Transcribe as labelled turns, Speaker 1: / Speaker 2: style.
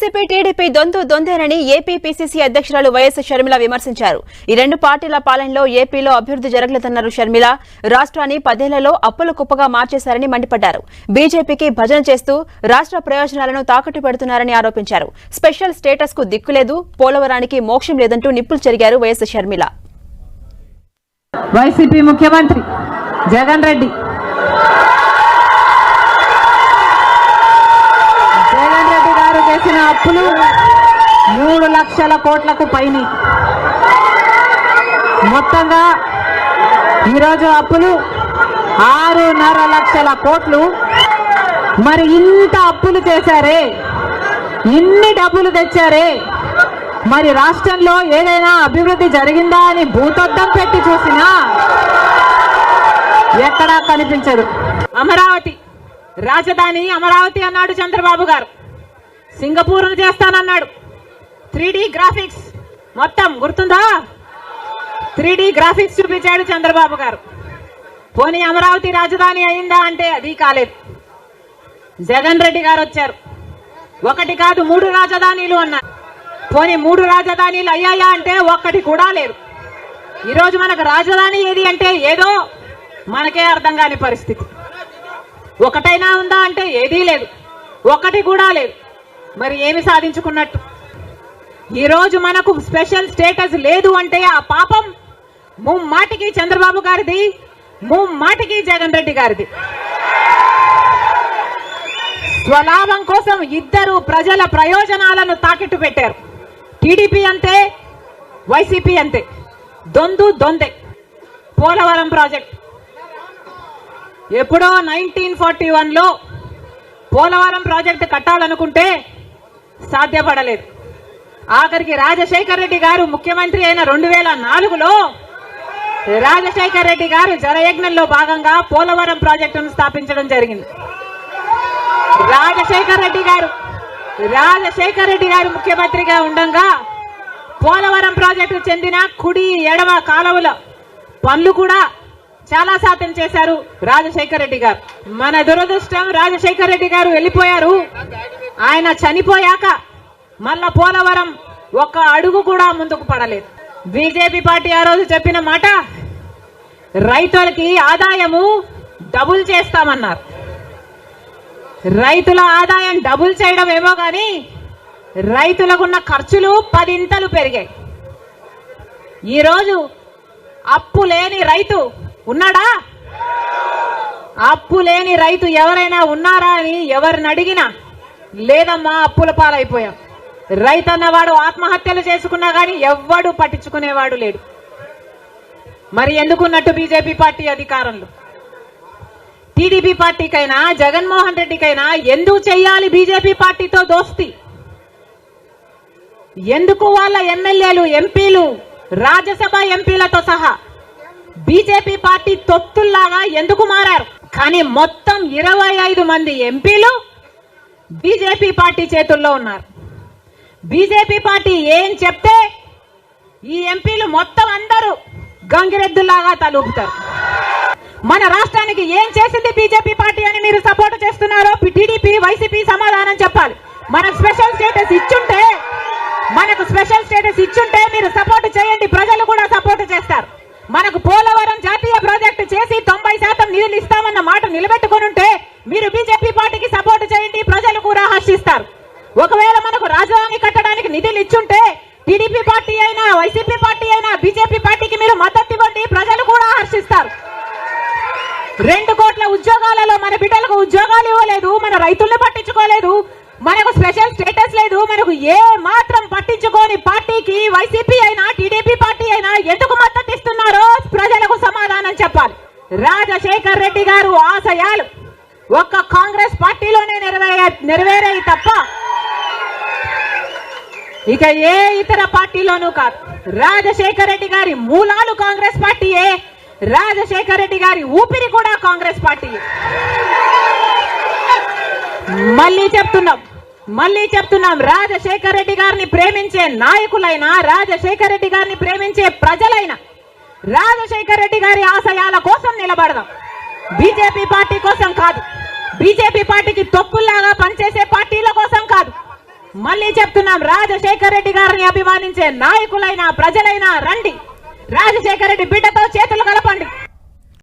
Speaker 1: YCP TDP దొందేనని AP PCC అధ్యక్షురాలు YS Sharmila విమర్శించారు. ఈ రెండు పార్టీల పాలనలో ఏపీలో అభివృద్ధి జరగలేదన్నారు షర్మిల. రాష్ట్రాన్ని 10 ఏళ్లలో అప్పుల కుప్పగా మార్చేశారని మండిపడ్డారు. బీజేపీకి భజన చేస్తూ రాష్ట్ర ప్రయోజనాలను తాకట్టు పెడుతున్నారని ఆరోపించారు. స్పెషల్ స్టేటస్ కు దిక్కులేదు, పోలవరానికి మోక్షం లేదంటూ నిప్పులు చెరిగారు వైఎస్ షర్మిల.
Speaker 2: వైసీపీ ముఖ్యమంత్రి జగన్ రెడ్డి గారు చేసిన అప్పులు 3 లక్షల కోట్లకు పైన. మొత్తంగా ఈరోజు అప్పులు 6.5 లక్షల కోట్లు. మరి ఇంత అప్పులు చేశారే, ఇన్ని డబ్బులు తెచ్చారే, మరి రాష్ట్రంలో ఏదైనా అభివృద్ధి జరిగిందా అని భూతద్దం పెట్టి చూసినా ఎక్కడా కనిపించదు. అమరావతి రాజధాని అమరావతి అన్నాడు చంద్రబాబు గారు. సింగపూర్ చేస్తానన్నాడు. 3D గ్రాఫిక్స్ మొత్తం గుర్తుందా? 3D గ్రాఫిక్స్ చూపించాడు చంద్రబాబు గారు. పోనీ అమరావతి రాజధాని అయిందా అంటే అది కాలేదు. జగన్ రెడ్డి గారు వచ్చారు. 1 కాదు 3 రాజధానిలు అన్నారు. పోనీ 3 రాజధానిలు అయ్యాయా అంటే 1 కూడా లేదు. ఈరోజు మనకు రాజధాని ఏది అంటే ఏదో మనకే అర్థం కాని పరిస్థితి. 1 ఉందా అంటే ఏదీ లేదు, 1 కూడా లేదు. మరి ఏమి సాధించుకున్నట్టు? ఈరోజు మనకు స్పెషల్ స్టేటస్ లేదు అంటే ఆ పాపం ముమ్మాటికి చంద్రబాబు గారిది, ముమ్మాటికి జగన్ రెడ్డి గారిది. స్వలాభం కోసం ఇద్దరు ప్రజల ప్రయోజనాలను తాకట్టు పెట్టారు. టీడీపీ అంతే, వైసీపీ అంతే. దొందే. పోలవరం ప్రాజెక్ట్ ఎప్పుడో 1941లో పోలవరం ప్రాజెక్టు కట్టాలనుకుంటే సాధ్యపడలేదు. ఆఖరికి రాజశేఖర్ రెడ్డి గారు ముఖ్యమంత్రి అయిన 2004లో రాజశేఖర్ రెడ్డి గారు జలయజ్ఞంలో భాగంగా పోలవరం ప్రాజెక్టును స్థాపించడం జరిగింది. రాజశేఖర్ రెడ్డి గారు ముఖ్యమంత్రిగా ఉండగా పోలవరం ప్రాజెక్టు చెందిన కుడి ఎడమ కాలువల పనులు కూడా చాలా శాతం చేశారు రాజశేఖర్ రెడ్డి గారు. మన దురదృష్టం రాజశేఖర్ రెడ్డి గారు వెళ్ళిపోయారు. ఆయన చనిపోయాక మళ్ళా పోలవరం 1 అడుగు కూడా ముందుకు పడలేదు. బీజేపీ పార్టీ ఆ రోజు చెప్పిన మాట, రైతులకి ఆదాయము డబుల్ చేస్తామన్నారు. రైతుల ఆదాయం డబుల్ చేయడం ఏమో కానీ రైతులకున్న ఖర్చులు 10 ఇంతలు పెరిగాయి. ఈరోజు అప్పు లేని రైతు ఉన్నాడా? అప్పు లేని రైతు ఎవరైనా ఉన్నారా అని ఎవరిని అడిగినా లేదమ్మా, అప్పుల పాలైపోయాం. రైతు అన్నవాడు ఆత్మహత్యలు చేసుకున్నా కానీ ఎవ్వడు పట్టించుకునేవాడు లేడు. మరి ఎందుకున్నట్టు బీజేపీ పార్టీ అధికారంలో? టీడీపీ పార్టీకైనా జగన్మోహన్ రెడ్డికైనా ఎందుకు చెయ్యాలి బీజేపీ పార్టీతో దోస్తి? ఎందుకు వాళ్ళ ఎమ్మెల్యేలు, ఎంపీలు, రాజ్యసభ ఎంపీలతో సహా బీజేపీ పార్టీ తొత్తుల్లాగా ఎందుకు మారారు? కానీ మొత్తం 25 మంది ఎంపీలు బీజేపీ పార్టీ చేతుల్లో ఉన్నారు. బీజేపీ పార్టీ ఏం చెప్తే ఈ ఎంపీలు మొత్తం అందరూ గంగిరెద్దుల్లాగా తలూపుతారు. మన రాష్ట్రానికి ఏం చేసింది బీజేపీ పార్టీ అని మీరు సపోర్ట్ చేస్తున్నారో టీడీపీ, వైసీపీ సమాధానం చెప్పాలి. మనకు స్పెషల్ స్టేటస్ ఇచ్చుంటే మీరు సపోర్ట్ చేయండి, ప్రజలు కూడా సపోర్ట్ చేస్తారు. మనకు పోలవరం జాతీయ ప్రాజెక్టు చేసి 90% నిధులు ఇస్తామన్న మాట నిలబెట్టుకుని ఉంటే మీరు బీజేపీ పార్టీకి సపోర్ట్ చేయండి, ప్రజలు కూడా హర్షిస్తారు. ఒకవేళ మనకు రాజధాని కట్టడానికి నిధులు ఇచ్చుంటే టీడీపీ పార్టీ అయినా, వైసీపీ పార్టీ అయినా, బీజేపీ పార్టీకి మీరు మద్దతు ఇవ్వండి, ప్రజలు కూడా హర్షిస్తారు. 2 కోట్ల ఉద్యోగాలలో మన బిడ్డలకు ఉద్యోగాలు ఇవ్వలేదు, మన రైతుల్ని పట్టించుకోలేదు, మనకు స్పెషల్ స్టేటస్ లేదు. మనకు ఏ మాత్రం పట్టించుకోని పార్టీకి వైసీపీ అయినా టీడీపీ పార్టీ అయినా ఎందుకు మద్దతు ఇస్తున్నారో ప్రజలకు సమాధానం చెప్పాలి. రాజశేఖర్ రెడ్డి గారు ఆశయాలు ఒక్క కాంగ్రెస్ పార్టీలోనే నెరవేరాయి తప్ప ఇక ఏ ఇతర పార్టీలోనూ కాదు. రాజశేఖర్ రెడ్డి గారి మూలాలు కాంగ్రెస్ పార్టీయే, రాజశేఖర్ రెడ్డి గారి ఊపిరి కూడా కాంగ్రెస్ పార్టీయే. మళ్ళీ చెప్తున్నాం, రాజశేఖర్ రెడ్డి గారిని ప్రేమించే నాయకులైనా, రాజశేఖర్ రెడ్డి గారిని ప్రేమించే ప్రజలైనా రాజశేఖర్ రెడ్డి గారి ఆశయాల కోసం నిలబడదాం, బీజేపీ పార్టీ కోసం కాదు. బీజేపీ పార్టీకి తొప్పుల్లాగా పనిచేసే పార్టీల కోసం కాదు. మళ్ళీ చెప్తున్నాం, రాజశేఖర రెడ్డి గారిని అభిమానించే నాయకులైనా ప్రజలైనా రండి, రాజశేఖర రెడ్డి బిడ్డతో చేతులు కలపండి.